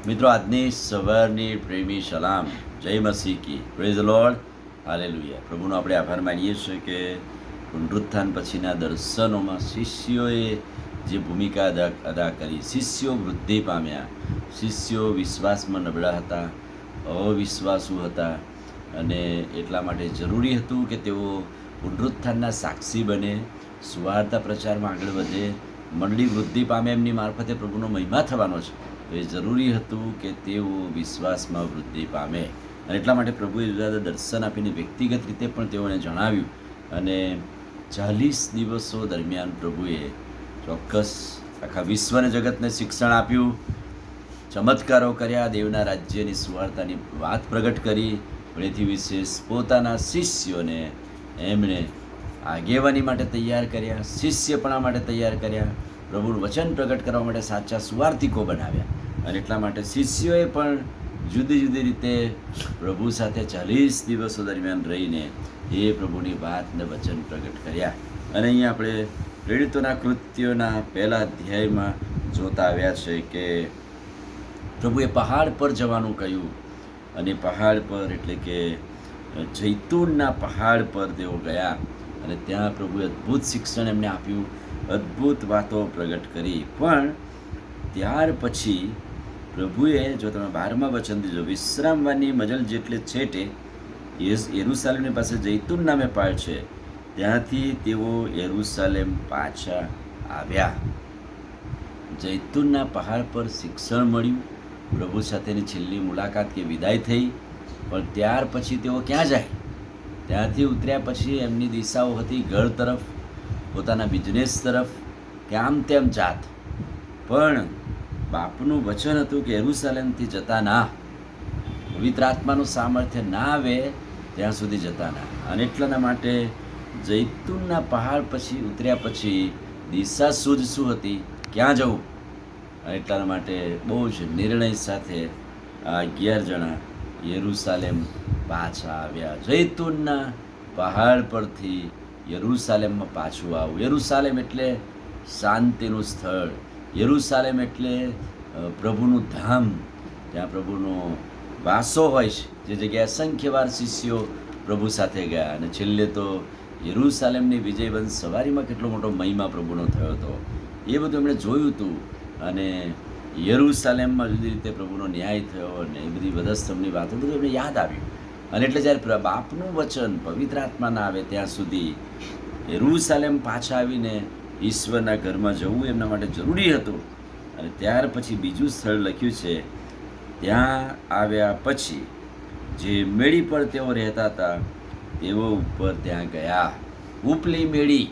મિત્રો, આજની સવારની પ્રેમી સલામ, જય મસીહ કી, પ્રેઝ ધ લોર્ડ, હાલેલુયા. પ્રભુનો આપણે આભાર માનીએ છીએ કે પુનરુત્થાન પછીના દર્શનોમાં શિષ્યોએ જે ભૂમિકા અદા કરી, શિષ્યો વૃદ્ધિ પામ્યા, શિષ્યો વિશ્વાસમાં નબળા હતા, અવિશ્વાસુ હતા, અને એટલા માટે જરૂરી હતું કે તેઓ પુનરુત્થાનના સાક્ષી બને, સુવાર્તા પ્રચારમાં આગળ વધે, મંડળી વૃદ્ધિ પામે, એમની મારફતે પ્રભુનો મહિમા થવાનો છે. તો એ જરૂરી હતું કે તેઓ વિશ્વાસમાં વૃદ્ધિ પામે, અને એટલા માટે પ્રભુએ જુદા જુદા દર્શન આપીને વ્યક્તિગત રીતે પણ તેઓને જણાવ્યું. અને 40 દિવસો દરમિયાન પ્રભુએ ચોક્કસ આખા વિશ્વને જગતને શિક્ષણ આપ્યું, ચમત્કારો કર્યા, દેવના રાજ્યની સુવાર્તાની વાત પ્રગટ કરી. પણ એથી વિશેષ પોતાના શિષ્યોને એમણે આગેવાની માટે તૈયાર કર્યા, શિષ્યપણા માટે તૈયાર કર્યા, પ્રભુનું વચન પ્રગટ કરવા માટે સાચા સુવાર્તિકો બનાવ્યા. અને એટલા માટે શિષ્યોએ પણ જુદી જુદી રીતે પ્રભુ સાથે 40 દિવસો દરમિયાન રહીને એ પ્રભુની વાતને વચન પ્રગટ કર્યા. અને અહીંયા આપણે પ્રેરિતોના કૃત્યોના 1 અધ્યાયમાં જોતા આવ્યા છે કે પ્રભુએ પહાડ પર જવાનું કહ્યું, અને પહાડ પર એટલે કે જૈતૂનના પહાડ પર તેઓ ગયા, અને ત્યાં પ્રભુએ અદ્ભુત શિક્ષણ એમને આપ્યું, અદ્ભુત વાતો પ્રગટ કરી. પણ ત્યાર પછી પ્રભુએ, જો તમે 12મા વચનથી જો, વિશ્રામવાની મજલ જેટલે છેટે યરૂશાલેમની પાસે જૈતૂન નામે પહાડ છે, ત્યાંથી તેઓ યરૂશાલેમ પાછા આવ્યા. જૈતૂનના પહાડ પર શિક્ષણ મળ્યું, પ્રભુ સાથેની છેલ્લી મુલાકાત કે વિદાય થઈ. પણ ત્યાર પછી તેઓ ક્યાં જાય? ત્યાંથી ઉતર્યા પછી એમની દિશાઓ હતી ઘર તરફ, પોતાના બિઝનેસ તરફ, કે આમ તેમ જાત. પણ બાપનું વચન હતું કે યરૂશાલેમથી જતા ના, પવિત્ર આત્માનું સામર્થ્ય ના આવે ત્યાં સુધી જતા ના. અને એટલાના માટે જૈતૂનના પહાડ પછી ઉતર્યા પછી દિશા શું હતી, ક્યાં જવું? અને એટલાના માટે બહુ જ નિર્ણય સાથે આ 11 જણા યરૂશાલેમ પાછા આવ્યા. જૈતૂનના પહાડ પરથી યરૂશાલેમમાં પાછું આવું. યરૂશાલેમ એટલે શાંતિનું સ્થળ, યરૂશાલેમ એટલે પ્રભુનું ધામ, જ્યાં પ્રભુનો વાસો હોય છે, જે જગ્યાએ અસંખ્ય વાર શિષ્યો પ્રભુ સાથે ગયા. અને છેલ્લે તો યરૂશાલેમની વિજયવંશ સવારીમાં કેટલો મોટો મહિમા પ્રભુનો થયો હતો, એ બધું એમણે જોયું હતું. અને યરૂશાલેમમાં જુદી રીતે પ્રભુનો ન્યાય થયો, અને એ બધી વધસ્તંભની વાતો બધું એમને યાદ આવ્યું. અને એટલે જ્યારે બાપનું વચન પવિત્ર આત્મા ના આવે ત્યાં સુધી યરૂશાલેમ પાછા આવીને ઈશ્વરના ઘરમાં જવું એમના માટે જરૂરી હતું. અને ત્યાર પછી બીજું સ્થળ લખ્યું છે, ત્યાં આવ્યા પછી જે મેળી પર તેઓ રહેતા હતા તેઓ ઉપર ત્યાં ગયા. ઉપલી મેળી,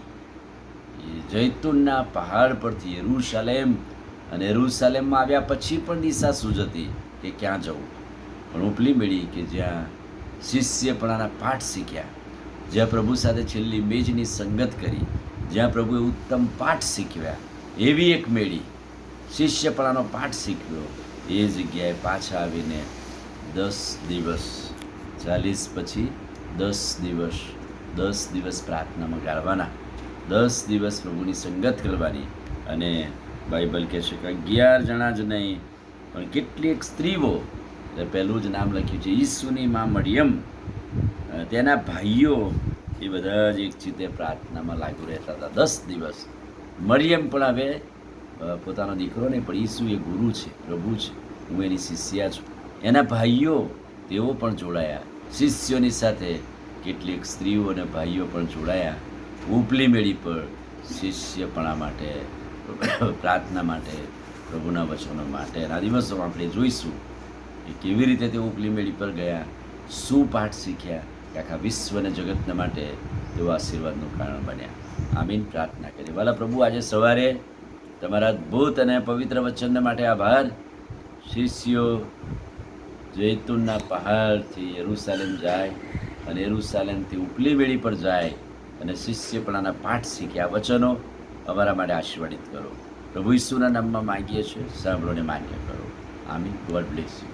જૈતૂનના પહાડ પરથી યરૂશાલેમ, અને યરૂશાલેમમાં આવ્યા પછી પણ દિશા શું જ હતી કે ક્યાં જવું? પણ ઉપલી મેળી કે જ્યાં શિષ્યપણાના પાઠ શીખ્યા, જ્યાં પ્રભુ સાથે છેલ્લી મેજની સંગત કરી, જ્યાં પ્રભુએ ઉત્તમ પાઠ શીખવ્યા, એવી એક મેળી, શિષ્યપણાનો પાઠ શીખ્યો, એ જગ્યાએ પાછા આવીને 10 દિવસ, 40 પછી 10 દિવસ પ્રાર્થનામાં ગાળવાના, 10 દિવસ પ્રભુની સંગત કરવાની. અને બાઇબલ કહે છે કે 11 જણા જ નહીં, પણ કેટલીક સ્ત્રીઓ, પહેલું જ નામ લખ્યું છે ઈસુની માં મરિયમ, તેના ભાઈઓ, એ બધા જ એક ચીતે પ્રાર્થનામાં લાગુ રહેતા હતા 10 દિવસ. મરિયમ પણ હવે પોતાનો દીકરો નહીં, પણ ઈસુ એ ગુરુ છે, પ્રભુ છે, હું એની શિષ્યા છું. એના ભાઈઓ તેઓ પણ જોડાયા, શિષ્યોની સાથે કેટલીક સ્ત્રીઓ અને ભાઈઓ પણ જોડાયા ઉપલી મેળી પર શિષ્યપણા માટે, પ્રાર્થના માટે, પ્રભુના વચનો માટે. અને આ દિવસોમાં આપણે જોઈશું કે કેવી રીતે તેઓ ઉપલી મેળી પર ગયા, શું પાઠ શીખ્યા, કે આખા વિશ્વને જગતને માટે તેઓ આશીર્વાદનું કારણ બન્યા. આમીન. પ્રાર્થના કરીએ. વાલા પ્રભુ, આજે સવારે તમારા અદ્ભુત અને પવિત્ર વચનને માટે આભાર. શિષ્યો જૈતૂનના પહાડથી યરૂશાલેમ જાય, અને યરૂશાલેમથી ઉપલી મેળી પર જાય, અને શિષ્યપણાના પાઠ શીખ્યા. વચનો અમારા માટે આશીર્વાદિત કરો. પ્રભુ ઈસુના નામમાં માંગીએ છીએ, સાંભળોને માન્ય કરો. આમીન. God bless you.